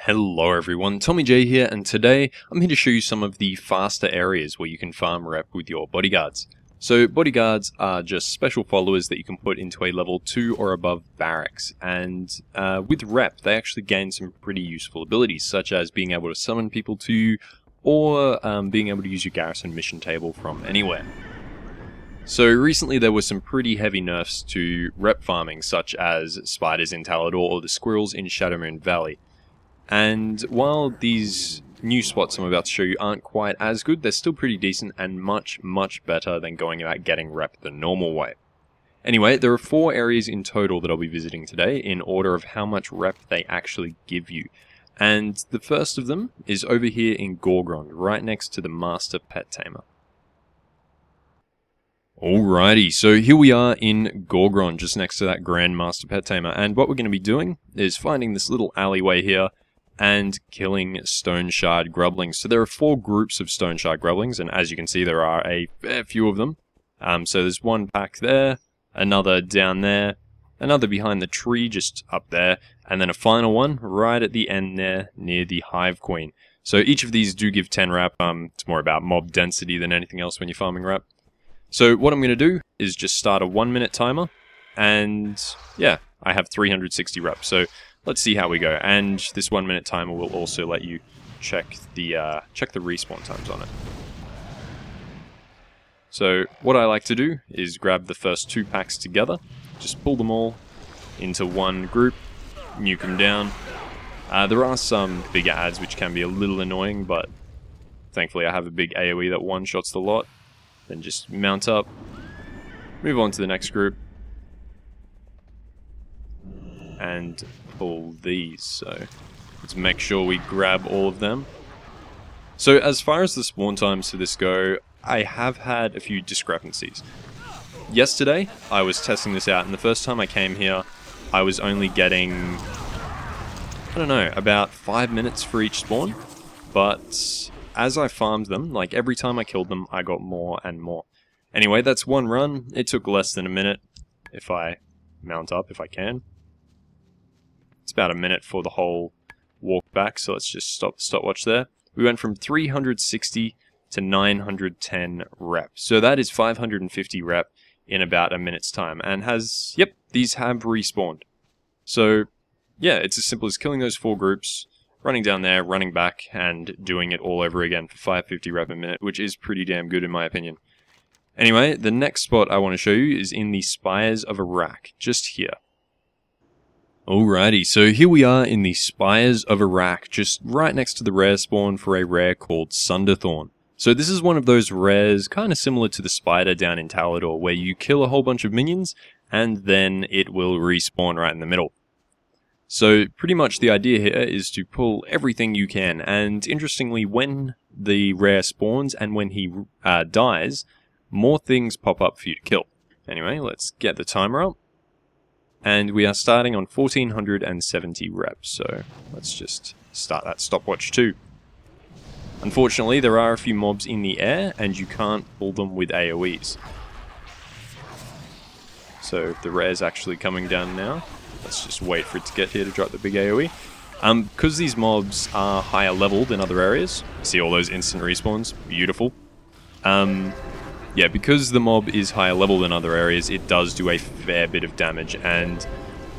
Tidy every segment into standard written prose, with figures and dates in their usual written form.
Hello everyone, Tommy J here, and today I'm here to show you some of the faster areas where you can farm rep with your bodyguards. So bodyguards are just special followers that you can put into a level 2 or above barracks, and with rep they actually gain some pretty useful abilities, such as being able to summon people to you, or being able to use your garrison mission table from anywhere. So recently there were some pretty heavy nerfs to rep farming, such as spiders in Talador or the squirrels in Shadowmoon Valley. And while these new spots I'm about to show you aren't quite as good, they're still pretty decent and much better than going about getting rep the normal way. Anyway, there are 4 areas in total that I'll be visiting today in order of how much rep they actually give you. And the first of them is over here in Gorgrond, right next to the Master Pet Tamer. Alrighty, so here we are in Gorgrond, just next to that Grand Master Pet Tamer, and what we're going to be doing is finding this little alleyway here and killing Stone Shard Grublings. So there are 4 groups of Stone Shard Grublings, and as you can see there are a fair few of them. So there's one pack there, another down there, another behind the tree just up there, and then a final one right at the end there near the Hive Queen. So each of these do give 10 rep. It's more about mob density than anything else when you're farming rep. So what I'm going to do is just start a 1-minute timer, and yeah, I have 360 reps. So let's see how we go, and this 1-minute timer will also let you check the respawn times on it. So what I like to do is grab the first 2 packs together, just pull them all into one group, nuke them down. There are some bigger adds which can be a little annoying, but thankfully I have a big AoE that one-shots the lot. Then just mount up, move on to the next group, and pull these. So let's make sure we grab all of them. So as far as the spawn times for this go, I have had a few discrepancies. Yesterday I was testing this out, and the first time I came here I was only getting, I don't know, about 5 minutes for each spawn, but as I farmed them, like every time I killed them, I got more and more. Anyway, that's one run. It took less than a minute if I mount up, if I can. It's about a minute for the whole walk back, so let's just stop the stopwatch there. We went from 360 to 910 rep. So that is 550 rep in about a minute's time, and has, yep, these have respawned. So yeah, it's as simple as killing those 4 groups, running down there, running back, and doing it all over again for 550 rep a minute, which is pretty damn good in my opinion. Anyway, the next spot I want to show you is in the Spires of Iraq, just here. Alrighty, so here we are in the Spires of Iraq, just right next to the rare spawn for a rare called Sunderthorn. So this is one of those rares, kind of similar to the spider down in Talador, where you kill a whole bunch of minions, and then it will respawn right in the middle. So pretty much the idea here is to pull everything you can, and interestingly, when the rare spawns and when he dies, more things pop up for you to kill. Anyway, let's get the timer up, and we are starting on 1470 reps, so let's just start that stopwatch too. Unfortunately, there are a few mobs in the air, and you can't pull them with AoEs. So the rare's actually coming down now. Let's just wait for it to get here to drop the big AoE. Because these mobs are higher level than other areas, see all those instant respawns? Beautiful. Yeah, because the mob is higher level than other areas, it does do a fair bit of damage, and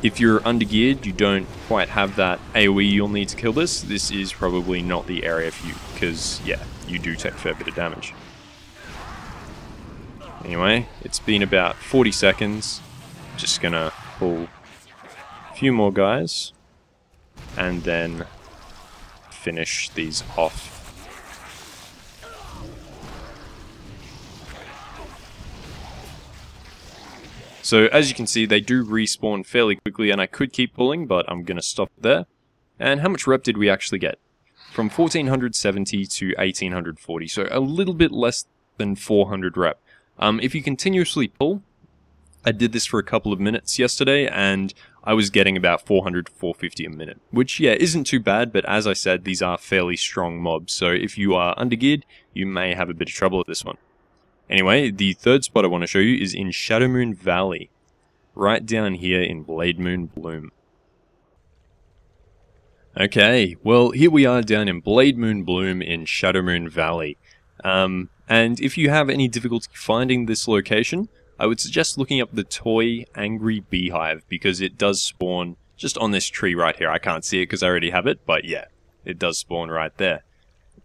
if you're undergeared, you don't quite have that AoE you'll need to kill this, this is probably not the area for you, because, yeah, you do take a fair bit of damage. Anyway, it's been about 40 seconds. Just gonna pull few more guys, and then finish these off. So as you can see, they do respawn fairly quickly, and I could keep pulling, but I'm gonna stop there. And how much rep did we actually get? From 1470 to 1840, so a little bit less than 400 rep. If you continuously pull, I did this for a couple of minutes yesterday, and I was getting about 400 to 450 a minute, which, yeah, isn't too bad, but as I said, these are fairly strong mobs, so if you are undergeared, you may have a bit of trouble at this one. Anyway, the third spot I want to show you is in Shadowmoon Valley, right down here in Blade Moon Bloom. Okay, well here we are down in Blade Moon Bloom in Shadowmoon Valley. And if you have any difficulty finding this location, I would suggest looking up the Toy Angry Beehive, because it does spawn just on this tree right here. I can't see it because I already have it, but yeah, it does spawn right there.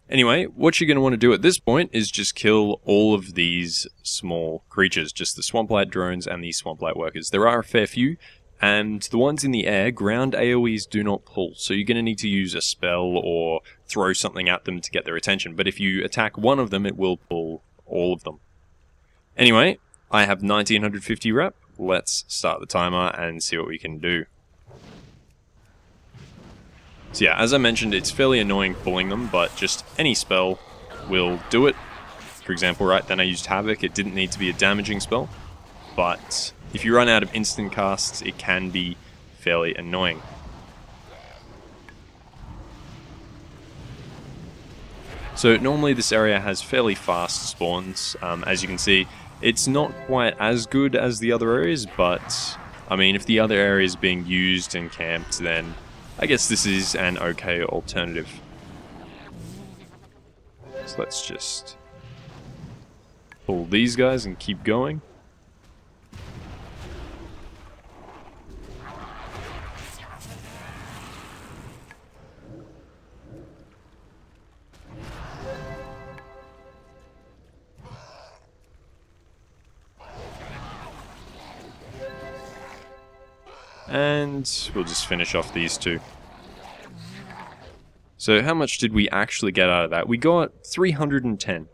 Anyway, what you're going to want to do at this point is just kill all of these small creatures, just the Swamplight drones and the Swamplight workers. There are a fair few, and the ones in the air, ground AoEs do not pull, so you're going to need to use a spell or throw something at them to get their attention. But if you attack one of them, it will pull all of them. Anyway, I have 1950 rep. Let's start the timer and see what we can do. So yeah, as I mentioned, it's fairly annoying pulling them, but just any spell will do it. For example, right then I used Havoc. It didn't need to be a damaging spell, but if you run out of instant casts, it can be fairly annoying. So normally this area has fairly fast spawns. As you can see, it's not quite as good as the other areas, but I mean, if the other area is being used and camped, then I guess this is an okay alternative. So let's just pull these guys and keep going. And we'll just finish off these two. So how much did we actually get out of that? We got 310.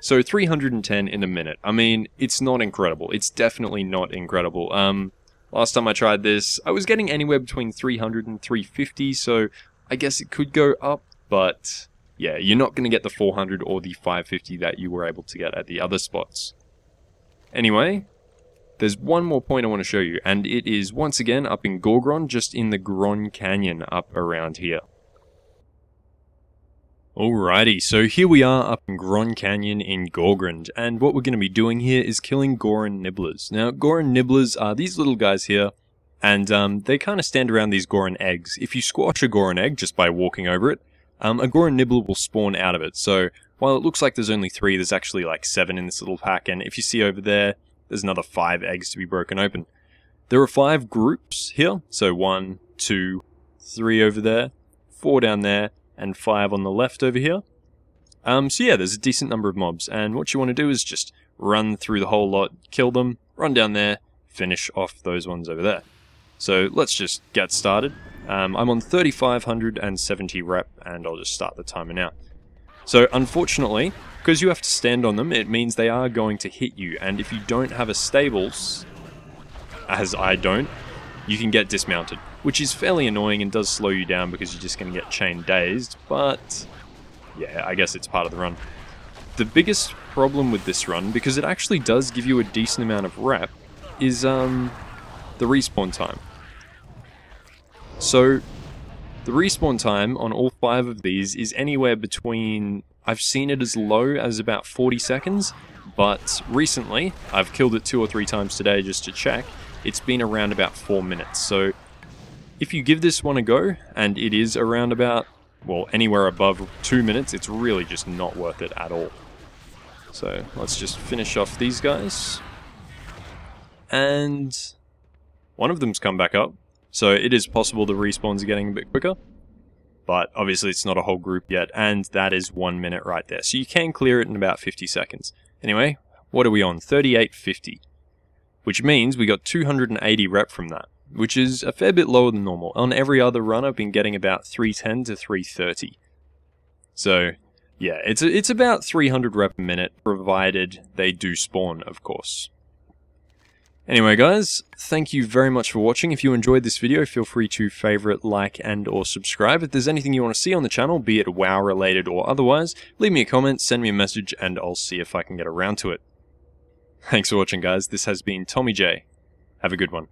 So 310 in a minute. I mean, it's not incredible. It's definitely not incredible. Last time I tried this, I was getting anywhere between 300 and 350, so I guess it could go up, but yeah, you're not going to get the 400 or the 550 that you were able to get at the other spots. Anyway, there's one more point I want to show you, and it is once again up in Gorgron, just in the Gron Canyon up around here. Alrighty, so here we are up in Gron Canyon in Gorgrond, and what we're going to be doing here is killing Goron Nibblers. Now, Goron Nibblers are these little guys here, and they kind of stand around these Goron eggs. If you squash a Goron egg just by walking over it, a Goron Nibbler will spawn out of it. So, while it looks like there's only 3, there's actually like 7 in this little pack, and if you see over there, there's another 5 eggs to be broken open. There are 5 groups here, so 1, 2, 3 over there, 4 down there, and 5 on the left over here. So yeah, there's a decent number of mobs, and what you want to do is just run through the whole lot, kill them, run down there, finish off those ones over there. So let's just get started. I'm on 3570 rep, and I'll just start the timer now. So unfortunately, because you have to stand on them, it means they are going to hit you, and if you don't have a stables, as I don't, you can get dismounted, which is fairly annoying and does slow you down because you're just going to get chain dazed, but yeah, I guess it's part of the run. The biggest problem with this run, because it actually does give you a decent amount of rep, is the respawn time. So the respawn time on all 5 of these is anywhere between, I've seen it as low as about 40 seconds, but recently, I've killed it 2 or 3 times today just to check, it's been around about 4 minutes. So if you give this one a go, and it is around about, well, anywhere above 2 minutes, it's really just not worth it at all. So let's just finish off these guys. And one of them's come back up. So it is possible the respawns are getting a bit quicker, but obviously it's not a whole group yet, and that is 1 minute right there. So you can clear it in about 50 seconds. Anyway, what are we on? 3850, which means we got 280 rep from that, which is a fair bit lower than normal. On every other run, I've been getting about 310 to 330. So yeah, it's about 300 rep a minute, provided they do spawn, of course. Anyway guys, thank you very much for watching. If you enjoyed this video, feel free to favorite, like, and or subscribe. If there's anything you want to see on the channel, be it WoW related or otherwise, leave me a comment, send me a message, and I'll see if I can get around to it. Thanks for watching guys, this has been Tommy J. Have a good one.